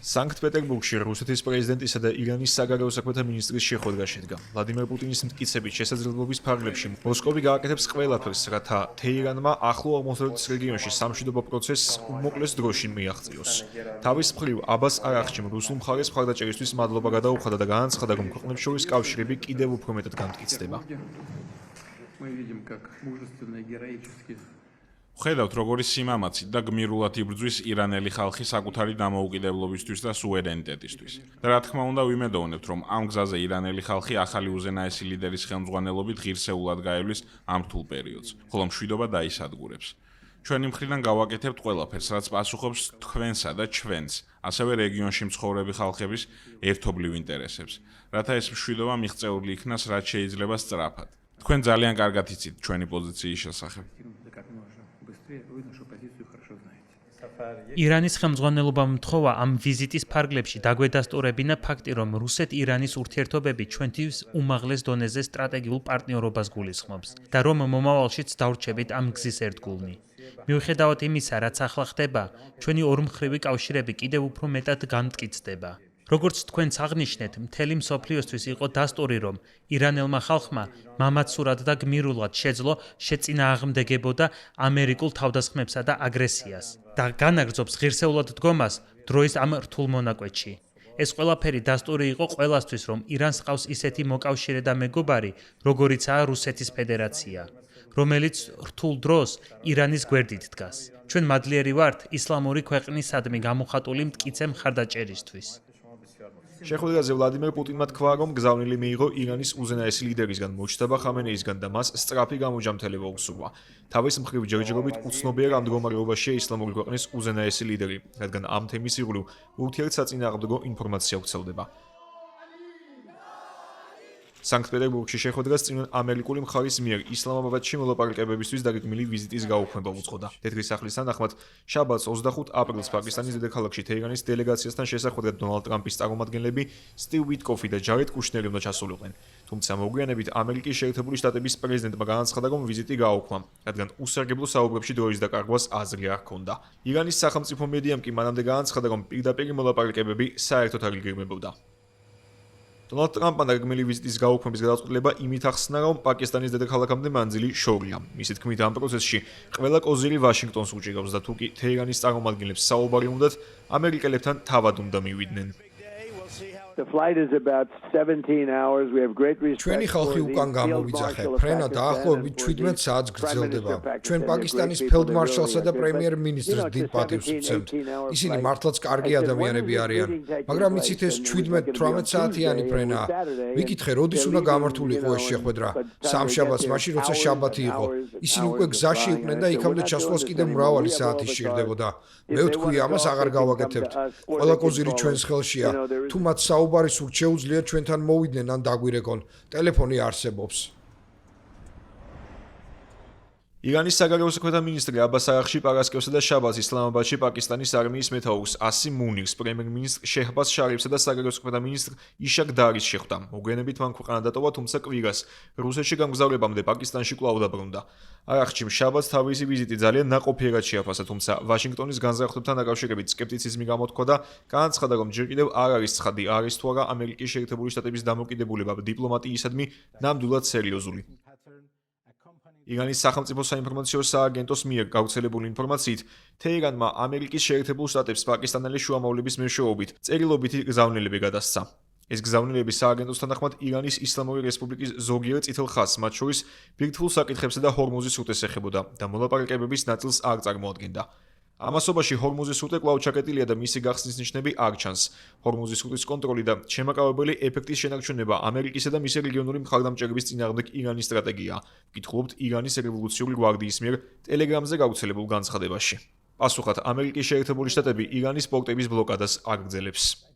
სანქტ-პეტერბურგში რუსეთის პრეზიდენტისა და ირანის საგარეო საქმეთა მინისტრის შეხვედრა შედგა. ვლადიმერ პუტინის მტკიცებით შესაძლებლობის ფარგლებში მოსკოვი გააკეთებს ყველაფერს, რათა თეირანმა ახლო აღმოსავლეთის რეგიონში სამშვიდობო პროცესს უმოკლეს დროში მიაღწიოს. თავის მხრივ აბას არაღჩიმ რუსულ მხარეს მხარდაჭერისთვის მადლობა გადაუხადა და განაცხადა, რომ ქვეყნებს შორის კავშირები კიდევ უფრო მეტად განმტკიცდება. ხედავთ, როგორი სიმამაცით და გმირულად იბრძვის ირანელი ხალხი საკუთარი დამოუკიდებლობისთვის და სუვერენიტეტისთვის. და რა თქმა უნდა, ვიმედოვნებთ, რომ ამ გზაზე ირანელი ხალხი ახალი უზენაესი ლიდერის ხელმძღვანელობით ღირსეულად გაევლის ამ რთულ პერიოდს, ხოლო მშვიდობა დაისადგურებს. ჩვენი მხრიდან გავაკეთებთ ყველაფერს, რაც პასუხობს თქვენსა და ჩვენს, ასევე რეგიონში მცხოვრები ხალხების ერთობლივ ინტერესებს, რათა ეს მშვიდობა მიღწეული იქნას რაც შეიძლება სწრაფად. თქვენ ძალიან კარგად იცით ჩვენი პოზიციის შესახებ. ირანის ხელმძღვანელობამ მთხოვა ამ ვიზიტის ფარგლებში დაგვედასტურებინა ფაქტი, რომ რუსეთ-ირანის ურთიერთობები ჩვენთვის უმაღლეს დონეზე სტრატეგიულ პარტნიორობას გულისხმობს და რომ მომავალშიც დავრჩებით ამ გზის ერთგულნი. მიუხედავად იმისა, რაც ახლა ხდება, ჩვენი ორმხრივი კავშირები კიდევ უფრო მეტად განმტკიცდება. როგორც თქვენც აღნიშნეთ, მთელი მსოფლიოსთვის იყო დასტური, რომ ირანელმა ხალხმა მამაცურად და გმირულად შეძლო შეწინააღმდეგებოდა ამერიკულ თავდასხმებსა და აგრესიას და განაგრძობს ღირსეულად დგომას დროის ამ რთულ მონაკვეთში. ეს ყველაფერი დასტური იყო ყველასთვის, რომ ირანს ჰყავს ისეთი მოკავშირე და მეგობარი, როგორიცაა რუსეთის ფედერაცია, რომელიც რთულ დროს ირანის გვერდით დგას. ჩვენ მადლიერი ვართ ისლამური ქვეყნისადმი გამოხატული მტკიცე მხარდაჭერისთვის. შეხვედრაზე ვლადიმერ პუტინმა თქვა, რომ გზავნილი მიიღო ირანის უზენაესი ლიდერისგან, მოჯტაბა ხამენეისგან და მას სწრაფი გამოჯამთელება უსურვა. თავის მხრივ ჯერჯერობით უცნობია რა მდგომარეობაშია ისლამური ქვეყნის უზენაესი ლიდერი, რადგან ამ თემის ირგვლივ ურთიერთსაწინააღმდეგო ინფორმაცია ვრცელდება. სანქტ-პეტერბურგში შეხვედრას წინ ამერიკული მხარის მიერ ისლამაბადში მოლაპარაკებებისთვის დაგეგმილი ვიზიტის გაუქმება უწყოდა. თეთრი სახლის თანახმად, შაბათს 25 აპრილს პაკისტანის დედაქალაქში თეირანის დელეგაციასთან შესახვედრად დონალდ ტრამპის წარმომადგენლები სტივ ვიტკოფი და ჯარედ კუშნერი უნდა ჩასულიყვნენ. თუმცა მოგვიანებით ამერიკის შეერთებული შტატების პრეზიდენტმა განაცხადა, რომ ვიზიტი გააუქმა, რადგან უსარგებლო საუბრებში დროის დაკარგვას აზრი არ ჰქონდა. ირანის სახელმწიფო მედიამ კი მანამდე განაცხადა, რომ პირდაპირ მოლაპარაკებები საერთოდ არ იგეგმებოდა. დონალდ ტრამპმა დაგეგმილი ვიზიტის გაუქმების გადაწყვეტილება იმით ახსნა, რომ პაკისტანის დედაქალაქამდე მანძილი შორია. მისი თქმით, ამ პროცესში ყველა კოზირი ვაშინგტონს უჭირავს და თუკი თეირანის წარმომადგენლებს საუბარი უნდათ, ამერიკელებთან თავად უნდა მივიდნენ. ჩვენი ხალხი უკან გამოვიძახე. ფრენა დაახლოებით 17 საათს გრძელდება. ჩვენ პაკისტანის ფელდმარშალსა და პრემიერ-მინისტრს დიდ პატივს ვცემთ. ისინი მართლაც კარგი ადამიანები არიან, მაგრამ იცით ეს 17-18 საათიანი ფრენაა. ვიკითხე, როდის უნდა გამართულიყო ეს შეხვედრა? სამშაბათს, მაშინ როცა შაბათი იყო. ისინი უკვე გზაში იყვნენ და იქამდე ჩასვლას კიდევ მრავალი საათი სჭირდებოდა. მე ვთქვი, ამას აღარ გავაკეთებთ. ყველა კოზირი ჩვენს ხელშია. თუ მათ საუბარი სურთ, შეუძლია ჩვენთან მოვიდნენ ან დაგვირეკონ. ტელეფონი არსებობს. ირანის საგარეო საქმეთა მინისტრი აბას არაღჩი პარასკევსა და შაბათს ისლამაბადში პაკისტანის არმიის მეთაურს ასიმ მუნირს, პრემიერ-მინისტრ შეჰბაზ შარიფსა და საგარეო საქმეთა მინისტრ იშაკ დარის შეხვდა. მოგვიანებით მან ქვეყანა დატოვა, თუმცა კვირას რუსეთში გამგზავრებამდე პაკისტანში კვლავ დაბრუნდა. არაღჩიმ შაბათს თავისი ვიზიტი ძალიან ნაყოფიერად შეაფასა, თუმცა ვაშინგტონის განზრახლებთან დაკავშირებით სკეპტიციზმი გამოთქვა და განაცხადა, რომ ჯერ კიდევ არ არის ცხადი, არის თუ არა ამერიკის შეერთებული შტატების დამოკიდებულება დიპლომატიისადმი ნამდვილად სერიოზული. ირანის სახელმწიფო საინფორმაციო სააგენტოს მიერ გავრცელებული ინფორმაციით, თეირანმა ამერიკის შეერთებულ შტატებს პაკისტანელი შუამავლების მეშვეობით წერილობითი გზავნილები გადასცა. ეს გზავნილები სააგენტოს თანახმად ირანის ისლამური რესპუბლიკის ზოგიერთ წითელ ხაზს, მათ შორის ბირთვულ საკითხებსა და ჰორმუზის სრუტეს ეხებოდა და მოლაპარაკებების ნაწილს არ წარმოადგენდა. ამასობაში ჰორმუზის სრუტე კვლავ ჩაკეტილია და მისი გახსნის ნიშნები არ ჩანს. ჰორმუზის სრუტის კონტროლი და შემაკავებელი ეფექტის შენარჩუნება ამერიკისა და მისი რეგიონული მხარდამჭერების წინააღმდეგ ირანის სტრატეგიაა. ვკითხულობთ ირანის რევოლუციური გვარდიის მიერ ტელეგრამზე გავრცელებულ განცხადებაში. პასუხად, ამერიკის შეერთებული შტატები ირანის პორტების ბლოკადას აგრძელებს.